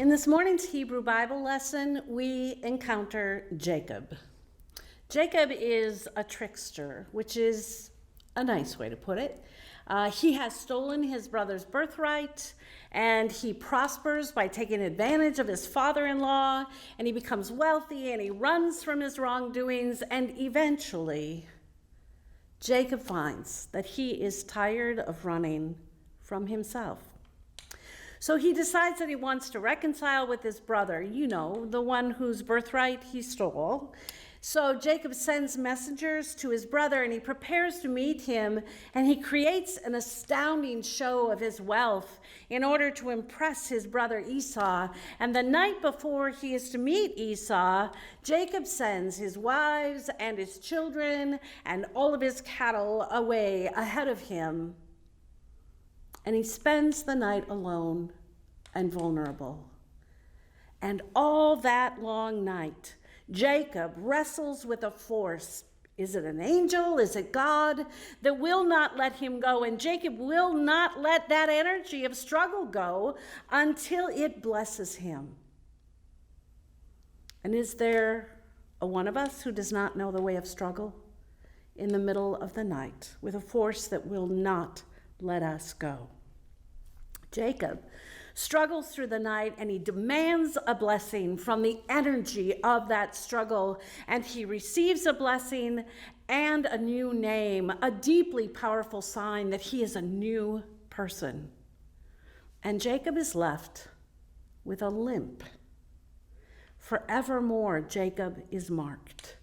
In this morning's Hebrew Bible lesson, we encounter Jacob. Jacob is a trickster, which is a nice way to put it. He has stolen his brother's birthright, and he prospers by taking advantage of his father-in-law, and he becomes wealthy, and he runs from his wrongdoings, and eventually, Jacob finds that he is tired of running from himself. So he decides that he wants to reconcile with his brother, the one whose birthright he stole. So Jacob sends messengers to his brother, and he prepares to meet him, and he creates an astounding show of his wealth in order to impress his brother Esau. And the night before he is to meet Esau, Jacob sends his wives and his children and all of his cattle away ahead of him. And he spends the night alone and vulnerable. And all that long night, Jacob wrestles with a force. Is it an angel? Is it God that will not let him go? And Jacob will not let that energy of struggle go until it blesses him. And is there a one of us who does not know the way of struggle in the middle of the night with a force that will not let us go? Jacob struggles through the night, and he demands a blessing from the energy of that struggle, and he receives a blessing and a new name, a deeply powerful sign that he is a new person. And Jacob is left with a limp. Forevermore, Jacob is marked.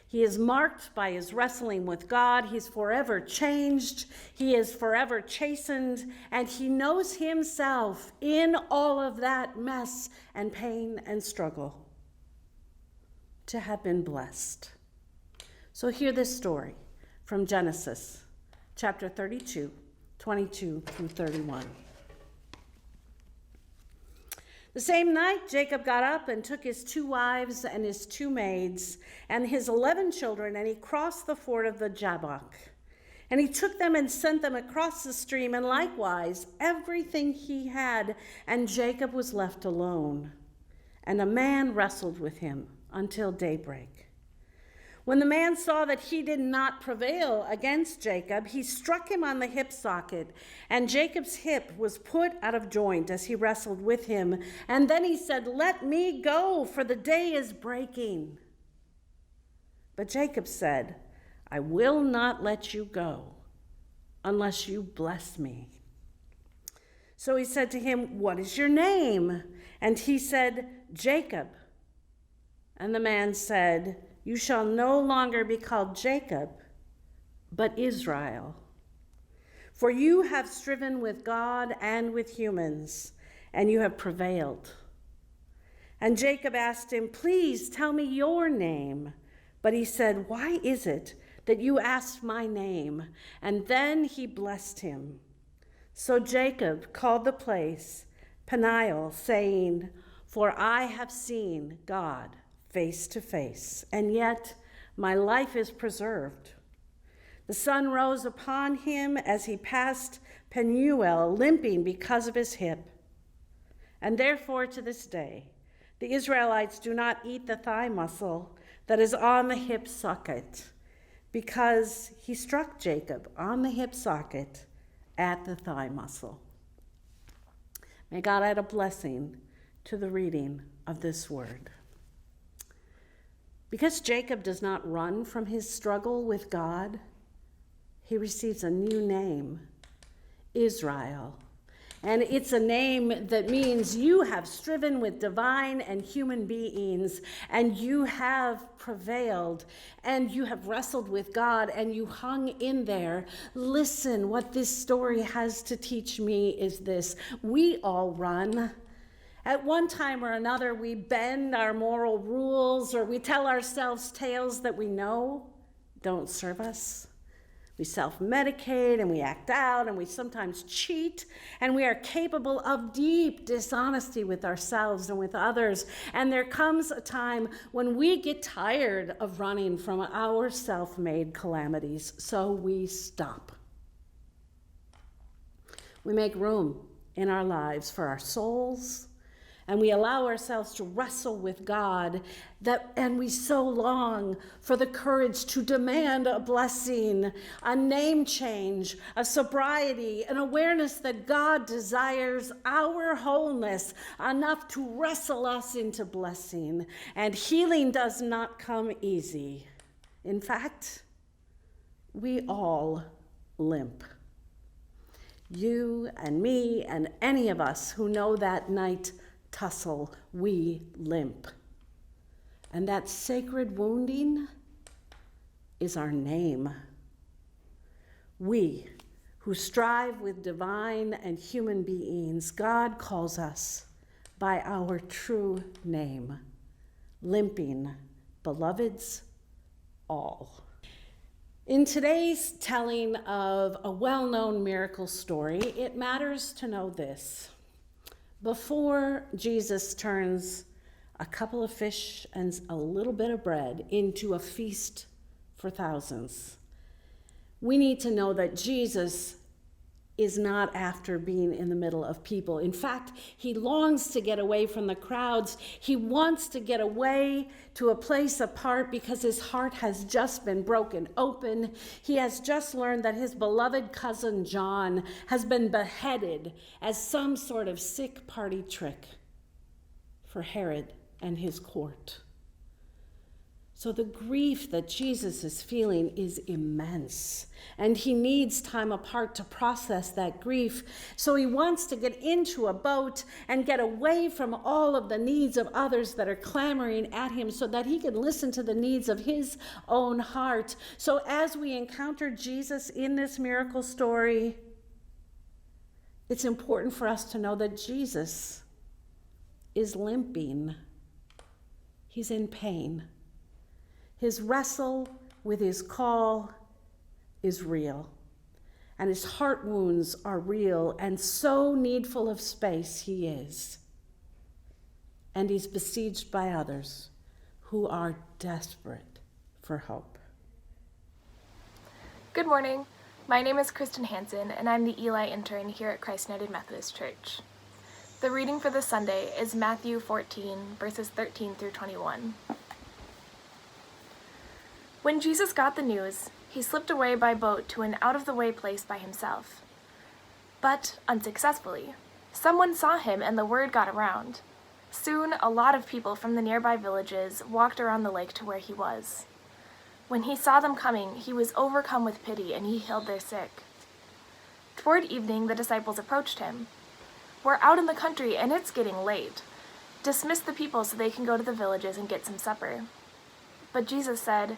He is marked by his wrestling with God. He's forever changed. He is forever chastened. And he knows himself in all of that mess and pain and struggle to have been blessed. So hear this story from Genesis chapter 32, 22 through 31. The same night, Jacob got up and took his 2 wives and his 2 maids and his 11 children, and he crossed the ford of the Jabbok. And he took them and sent them across the stream, and likewise everything he had, and Jacob was left alone. And a man wrestled with him until daybreak. When the man saw that he did not prevail against Jacob, he struck him on the hip socket, and Jacob's hip was put out of joint as he wrestled with him. And then he said, "Let me go, for the day is breaking." But Jacob said, "I will not let you go unless you bless me." So he said to him, "What is your name?" And he said, "Jacob." And the man said, "You shall no longer be called Jacob, but Israel. For you have striven with God and with humans, and you have prevailed." And Jacob asked him, "Please tell me your name." But he said, "Why is it that you asked my name?" And then he blessed him. So Jacob called the place Peniel, saying, "For I have seen God face to face, and yet my life is preserved." The sun rose upon him as he passed Penuel, limping because of his hip. And therefore to this day, the Israelites do not eat the thigh muscle that is on the hip socket, because he struck Jacob on the hip socket at the thigh muscle. May God add a blessing to the reading of this word. Because Jacob does not run from his struggle with God, he receives a new name, Israel. And it's a name that means you have striven with divine and human beings, and you have prevailed, and you have wrestled with God, and you hung in there. Listen, what this story has to teach me is this: we all run. At one time or another, we bend our moral rules, or we tell ourselves tales that we know don't serve us. We self-medicate, and we act out, and we sometimes cheat, and we are capable of deep dishonesty with ourselves and with others. And there comes a time when we get tired of running from our self-made calamities, so we stop. We make room in our lives for our souls and we allow ourselves to wrestle with God, and we so long for the courage to demand a blessing, a name change, a sobriety, an awareness that God desires our wholeness enough to wrestle us into blessing. And healing does not come easy. In fact, we all limp. You and me and any of us who know that night tussle, we limp. And that sacred wounding is our name. We who strive with divine and human beings, God calls us by our true name, limping beloveds all. In today's telling of a well-known miracle story, it matters to know this. Before Jesus turns a couple of fish and a little bit of bread into a feast for thousands, we need to know that Jesus is not after being in the middle of people. In fact, he longs to get away from the crowds. He wants to get away to a place apart because his heart has just been broken open. He has just learned that his beloved cousin John has been beheaded as some sort of sick party trick for Herod and his court. So the grief that Jesus is feeling is immense, and he needs time apart to process that grief. So he wants to get into a boat and get away from all of the needs of others that are clamoring at him so that he can listen to the needs of his own heart. So as we encounter Jesus in this miracle story, it's important for us to know that Jesus is limping. He's in pain. His wrestle with his call is real, and his heart wounds are real, and so needful of space he is. And he's besieged by others who are desperate for hope. Good morning. My name is Kristen Hansen, and I'm the Eli intern here at Christ United Methodist Church. The reading for this Sunday is Matthew 14, verses 13 through 21. When Jesus got the news, he slipped away by boat to an out-of-the-way place by himself. But unsuccessfully. Someone saw him and the word got around. Soon, a lot of people from the nearby villages walked around the lake to where he was. When he saw them coming, he was overcome with pity and he healed their sick. Toward evening, the disciples approached him. "We're out in the country and it's getting late. Dismiss the people so they can go to the villages and get some supper." But Jesus said,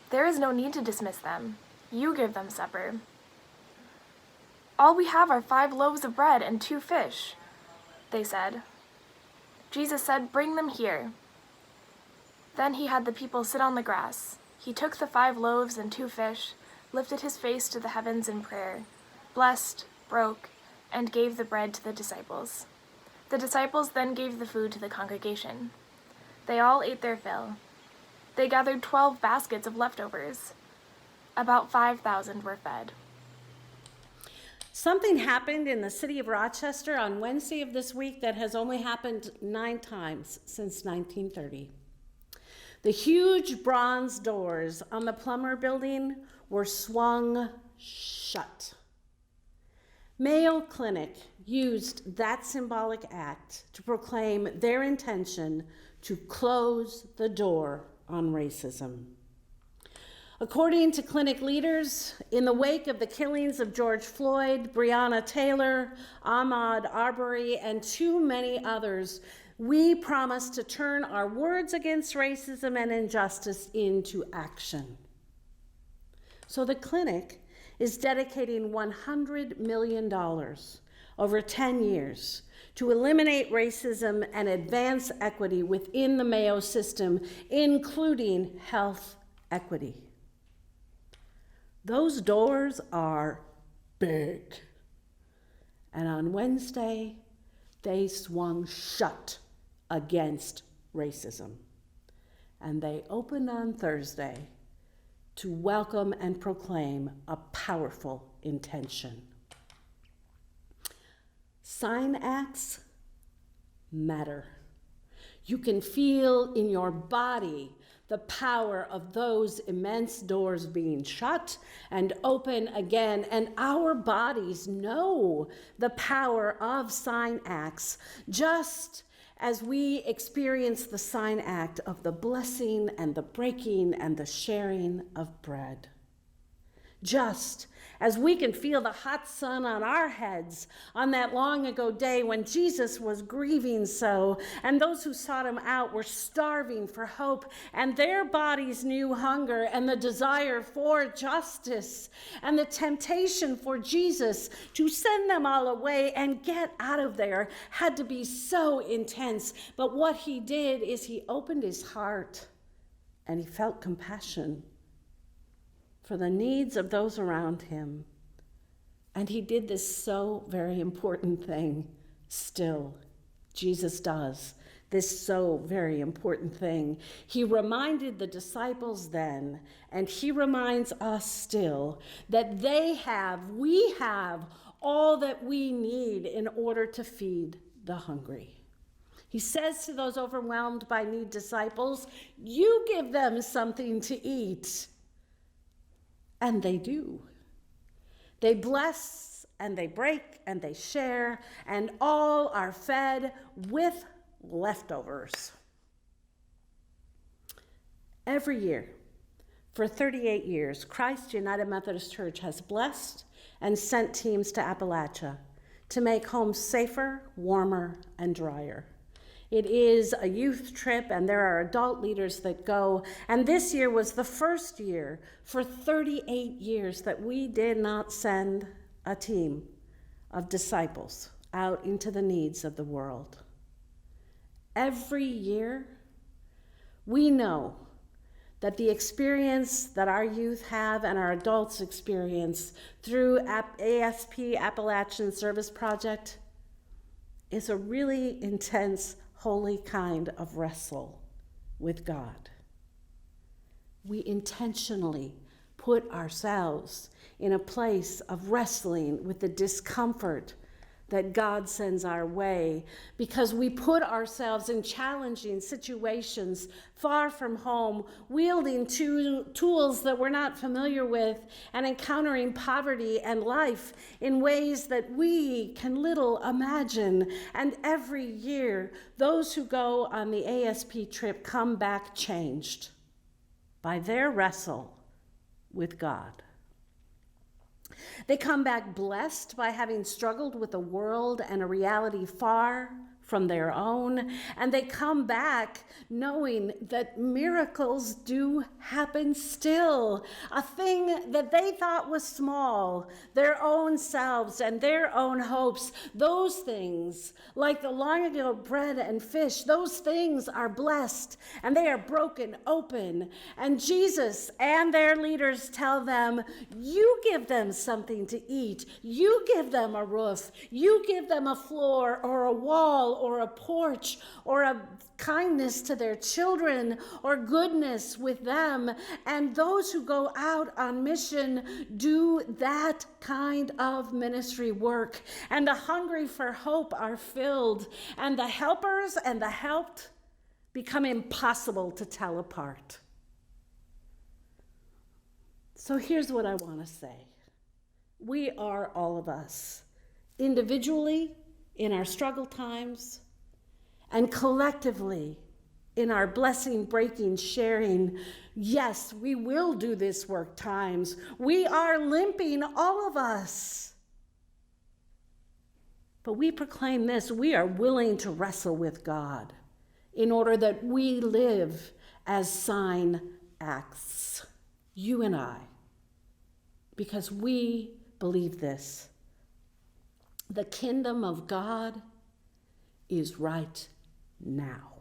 "There is no need to dismiss them. You give them supper." "All we have are 5 loaves of bread and 2 fish," they said. Jesus said, "Bring them here." Then he had the people sit on the grass. He took the 5 loaves and 2 fish, lifted his face to the heavens in prayer, blessed, broke, and gave the bread to the disciples. The disciples then gave the food to the congregation. They all ate their fill. They gathered 12 baskets of leftovers. About 5,000 were fed. Something happened in the city of Rochester on Wednesday of this week that has only happened 9 times since 1930. The huge bronze doors on the Plummer Building were swung shut. Mayo Clinic used that symbolic act to proclaim their intention to close the door on racism. According to clinic leaders, in the wake of the killings of George Floyd, Breonna Taylor, Ahmaud Arbery, and too many others, we promise to turn our words against racism and injustice into action. So the clinic is dedicating $100 million over 10 years to eliminate racism and advance equity within the Mayo system, including health equity. Those doors are big. And on Wednesday, they swung shut against racism. And they opened on Thursday to welcome and proclaim a powerful intention. Sign acts matter. You can feel in your body the power of those immense doors being shut and open again. And our bodies know the power of sign acts, just as we experience the sign act of the blessing and the breaking and the sharing of bread. Just as we can feel the hot sun on our heads on that long ago day when Jesus was grieving so, and those who sought him out were starving for hope, and their bodies knew hunger and the desire for justice, and the temptation for Jesus to send them all away and get out of there had to be so intense. But what he did is he opened his heart and he felt compassion for the needs of those around him. And he did this so very important thing still. Jesus does this so very important thing. He reminded the disciples then, and he reminds us still, that we have all that we need in order to feed the hungry. He says to those overwhelmed by need disciples, you give them something to eat. And they do. They bless and they break and they share, and all are fed with leftovers. Every year, for 38 years, Christ United Methodist Church has blessed and sent teams to Appalachia to make homes safer, warmer, and drier. It is a youth trip, and there are adult leaders that go. And this year was the first year for 38 years that we did not send a team of disciples out into the needs of the world. Every year, we know that the experience that our youth have and our adults experience through ASP, Appalachian Service Project, is a really intense, holy kind of wrestle with God. We intentionally put ourselves in a place of wrestling with the discomfort that God sends our way, because we put ourselves in challenging situations far from home, wielding tools that we're not familiar with, and encountering poverty and life in ways that we can little imagine. And every year, those who go on the ASP trip come back changed by their wrestle with God. They come back blessed by having struggled with a world and a reality far from their own, and they come back knowing that miracles do happen still. A thing that they thought was small, their own selves and their own hopes, those things, like the long ago bread and fish, those things are blessed and they are broken open. And Jesus and their leaders tell them, you give them something to eat. You give them a roof. You give them a floor or a wall or a porch or a kindness to their children or goodness with them. And those who go out on mission do that kind of ministry work. And the hungry for hope are filled, and the helpers and the helped become impossible to tell apart. So here's what I want to say. We are, all of us, individually in our struggle times, and collectively in our blessing, breaking, sharing. Yes, we will do this work times. We are limping, all of us. But we proclaim this: we are willing to wrestle with God in order that we live as sign acts, you and I, because we believe this. The kingdom of God is right now.